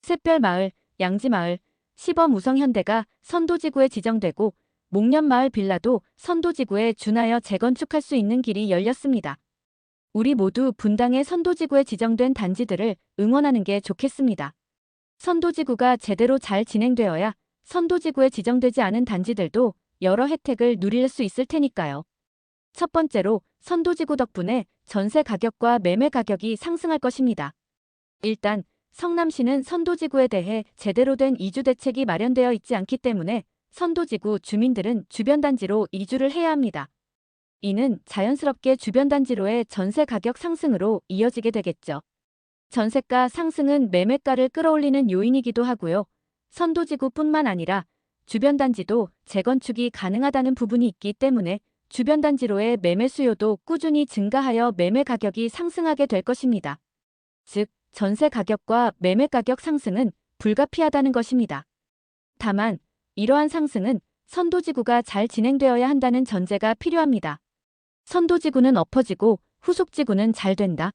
샛별마을, 양지마을, 시범 우성현대가 선도지구에 지정되고 목련마을 빌라도 선도지구에 준하여 재건축할 수 있는 길이 열렸습니다. 우리 모두 분당의 선도지구에 지정된 단지들을 응원하는 게 좋겠습니다. 선도지구가 제대로 잘 진행되어야 선도지구에 지정되지 않은 단지들도 여러 혜택을 누릴 수 있을 테니까요. 첫 번째로 선도지구 덕분에 전세 가격과 매매 가격이 상승할 것입니다. 일단 성남시는 선도지구에 대해 제대로 된 이주 대책이 마련되어 있지 않기 때문에 선도지구 주민들은 주변 단지로 이주를 해야 합니다. 이는 자연스럽게 주변 단지로의 전세 가격 상승으로 이어지게 되겠죠. 전세가 상승은 매매가를 끌어올리는 요인이기도 하고요. 선도지구뿐만 아니라 주변 단지도 재건축이 가능하다는 부분이 있기 때문에 주변 단지로의 매매 수요도 꾸준히 증가하여 매매 가격이 상승하게 될 것입니다. 즉, 전세 가격과 매매 가격 상승은 불가피하다는 것입니다. 다만, 이러한 상승은 선도지구가 잘 진행되어야 한다는 전제가 필요합니다. 선도지구는 엎어지고 후속지구는 잘 된다.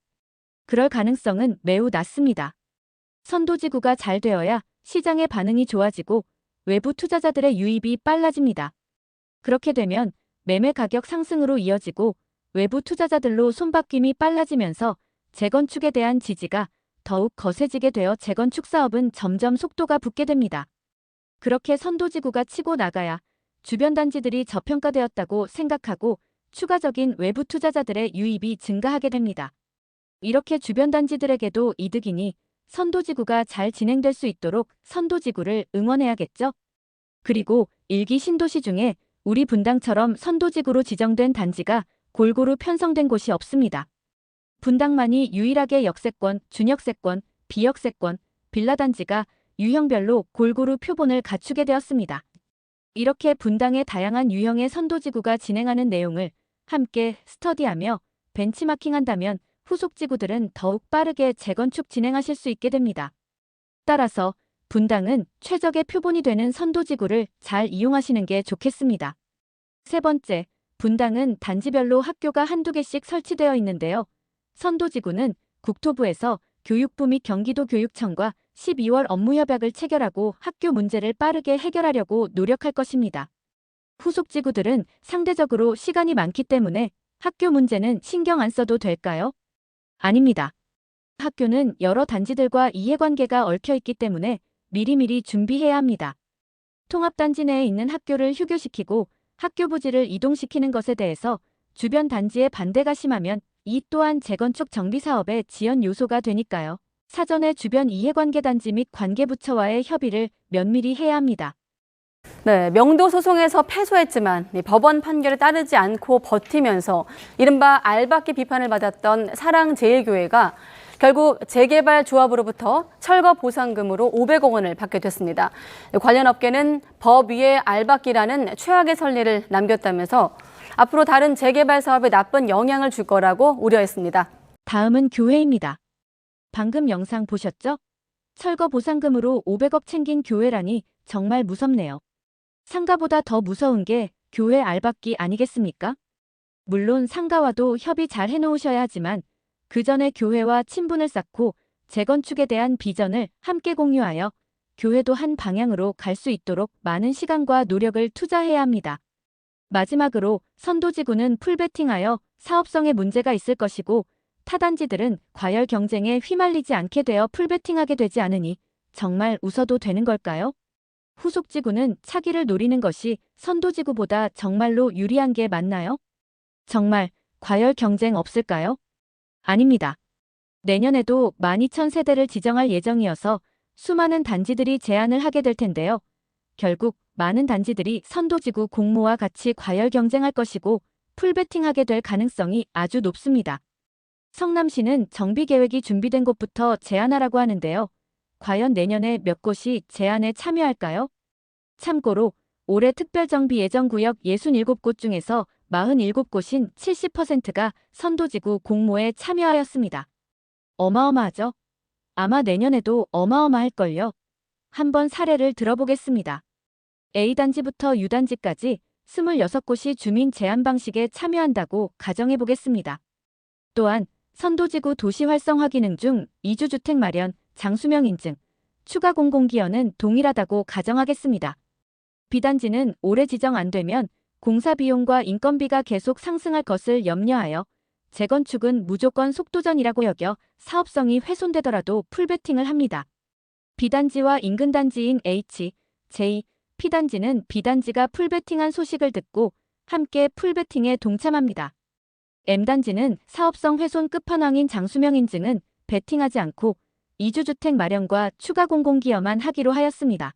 그럴 가능성은 매우 낮습니다. 선도지구가 잘 되어야 시장의 반응이 좋아지고 외부 투자자들의 유입이 빨라집니다. 그렇게 되면 매매 가격 상승으로 이어지고 외부 투자자들로 손바뀜이 빨라지면서 재건축에 대한 지지가 더욱 거세지게 되어 재건축 사업은 점점 속도가 붙게 됩니다. 그렇게 선도지구가 치고 나가야 주변 단지들이 저평가되었다고 생각하고 추가적인 외부 투자자들의 유입이 증가하게 됩니다. 이렇게 주변 단지들에게도 이득이니 선도지구가 잘 진행될 수 있도록 선도지구를 응원해야겠죠? 그리고 일기 신도시 중에 우리 분당처럼 선도지구로 지정된 단지가 골고루 편성된 곳이 없습니다. 분당만이 유일하게 역세권, 준역세권, 비역세권, 빌라단지가 유형별로 골고루 표본을 갖추게 되었습니다. 이렇게 분당의 다양한 유형의 선도지구가 진행하는 내용을 함께 스터디하며 벤치마킹한다면 후속지구들은 더욱 빠르게 재건축 진행하실 수 있게 됩니다. 따라서 분당은 최적의 표본이 되는 선도지구를 잘 이용하시는 게 좋겠습니다. 세 번째, 분당은 단지별로 학교가 한두 개씩 설치되어 있는데요. 선도지구는 국토부에서 교육부 및 경기도 교육청과 12월 업무협약을 체결하고 학교 문제를 빠르게 해결하려고 노력할 것입니다. 후속지구들은 상대적으로 시간이 많기 때문에 학교 문제는 신경 안 써도 될까요? 아닙니다. 학교는 여러 단지들과 이해관계가 얽혀 있기 때문에 미리미리 준비해야 합니다. 통합단지 내에 있는 학교를 휴교시키고 학교 부지를 이동시키는 것에 대해서 주변 단지의 반대가 심하면 이 또한 재건축 정비 사업의 지연 요소가 되니까요. 사전에 주변 이해관계 단지 및 관계부처와의 협의를 면밀히 해야 합니다. 네, 명도 소송에서 패소했지만 법원 판결에 따르지 않고 버티면서 이른바 알박기 비판을 받았던 사랑제일교회가 결국 재개발 조합으로부터 철거 보상금으로 500억 원을 받게 됐습니다. 관련 업계는 법 위에 알박기라는 최악의 선례를 남겼다면서 앞으로 다른 재개발 사업에 나쁜 영향을 줄 거라고 우려했습니다. 다음은 교회입니다. 방금 영상 보셨죠? 철거 보상금으로 500억 챙긴 교회라니 정말 무섭네요. 상가보다 더 무서운 게 교회 알박기 아니겠습니까? 물론 상가와도 협의 잘 해놓으셔야 하지만 그 전에 교회와 친분을 쌓고 재건축에 대한 비전을 함께 공유하여 교회도 한 방향으로 갈 수 있도록 많은 시간과 노력을 투자해야 합니다. 마지막으로 선도지구는 풀베팅하여 사업성에 문제가 있을 것이고 타단지들은 과열 경쟁에 휘말리지 않게 되어 풀베팅하게 되지 않으니 정말 웃어도 되는 걸까요? 후속지구는 차기를 노리는 것이 선도지구보다 정말로 유리한 게 맞나요? 정말 과열 경쟁 없을까요? 아닙니다. 내년에도 12,000세대를 지정할 예정이어서 수많은 단지들이 제안을 하게 될 텐데요. 결국 많은 단지들이 선도지구 공모와 같이 과열 경쟁할 것이고 풀베팅하게 될 가능성이 아주 높습니다. 성남시는 정비계획이 준비된 곳부터 제안하라고 하는데요. 과연 내년에 몇 곳이 제안에 참여할까요? 참고로 올해 특별정비 예정구역 67곳 중에서 47곳인 70%가 선도지구 공모에 참여하였습니다. 어마어마하죠? 아마 내년에도 어마어마할걸요. 한번 사례를 들어보겠습니다. A단지부터 U단지까지 26곳이 주민 제안 방식에 참여한다고 가정해보겠습니다. 또한 선도지구 도시 활성화 기능 중 이주주택 마련, 장수명 인증, 추가 공공기여는 동일하다고 가정하겠습니다. B단지는 올해 지정 안 되면 공사 비용과 인건비가 계속 상승할 것을 염려하여 재건축은 무조건 속도전이라고 여겨 사업성이 훼손되더라도 풀베팅을 합니다. B단지와 인근 단지인 H, J, P단지는 B단지가 풀베팅한 소식을 듣고 함께 풀베팅에 동참합니다. M단지는 사업성 훼손 끝판왕인 장수명 인증은 베팅하지 않고 이주주택 마련과 추가 공공기여만 하기로 하였습니다.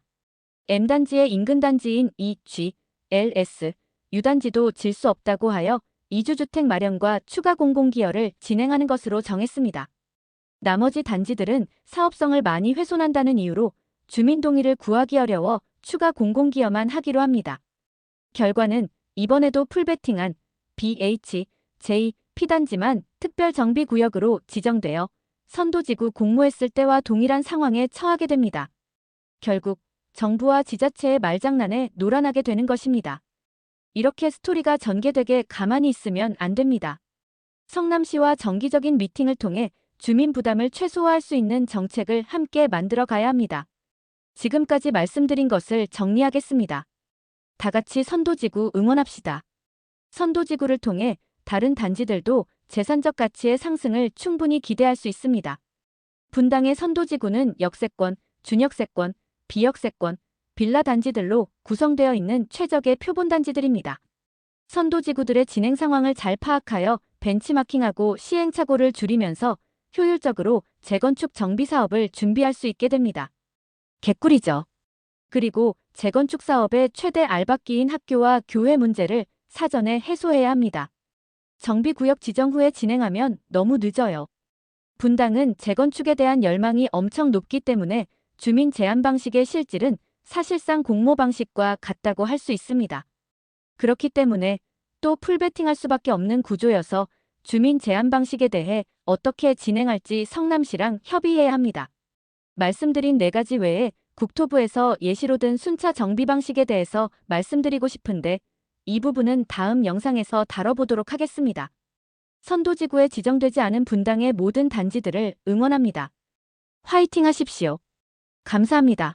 M단지의 인근 단지인 E, G, L, S, U단지도 질 수 없다고 하여 이주주택 마련과 추가 공공기여를 진행하는 것으로 정했습니다. 나머지 단지들은 사업성을 많이 훼손한다는 이유로 주민 동의를 구하기 어려워 추가 공공기여만 하기로 합니다. 결과는 이번에도 풀베팅한 BH, J, P단지만 특별정비구역으로 지정되어 선도지구 공모했을 때와 동일한 상황에 처하게 됩니다. 결국 정부와 지자체의 말장난에 놀아나게 되는 것입니다. 이렇게 스토리가 전개되게 가만히 있으면 안 됩니다. 성남시와 정기적인 미팅을 통해 주민 부담을 최소화할 수 있는 정책을 함께 만들어 가야 합니다. 지금까지 말씀드린 것을 정리하겠습니다. 다 같이 선도지구 응원합시다. 선도지구를 통해 다른 단지들도 재산적 가치의 상승을 충분히 기대할 수 있습니다. 분당의 선도지구는 역세권, 준역세권, 비역세권, 빌라 단지들로 구성되어 있는 최적의 표본 단지들입니다. 선도지구들의 진행 상황을 잘 파악하여 벤치마킹하고 시행착오를 줄이면서 효율적으로 재건축 정비 사업을 준비할 수 있게 됩니다. 개꿀이죠. 그리고 재건축 사업의 최대 알박기인 학교와 교회 문제를 사전에 해소해야 합니다. 정비구역 지정 후에 진행하면 너무 늦어요. 분당은 재건축에 대한 열망이 엄청 높기 때문에 주민 제한 방식의 실질은 사실상 공모 방식과 같다고 할 수 있습니다. 그렇기 때문에 또 풀베팅할 수밖에 없는 구조여서 주민 제한 방식에 대해 어떻게 진행할지 성남시랑 협의해야 합니다. 말씀드린 4가지 외에 국토부에서 예시로 든 순차 정비 방식에 대해서 말씀드리고 싶은데 이 부분은 다음 영상에서 다뤄보도록 하겠습니다. 선도지구에 지정되지 않은 분당의 모든 단지들을 응원합니다. 화이팅 하십시오. 감사합니다.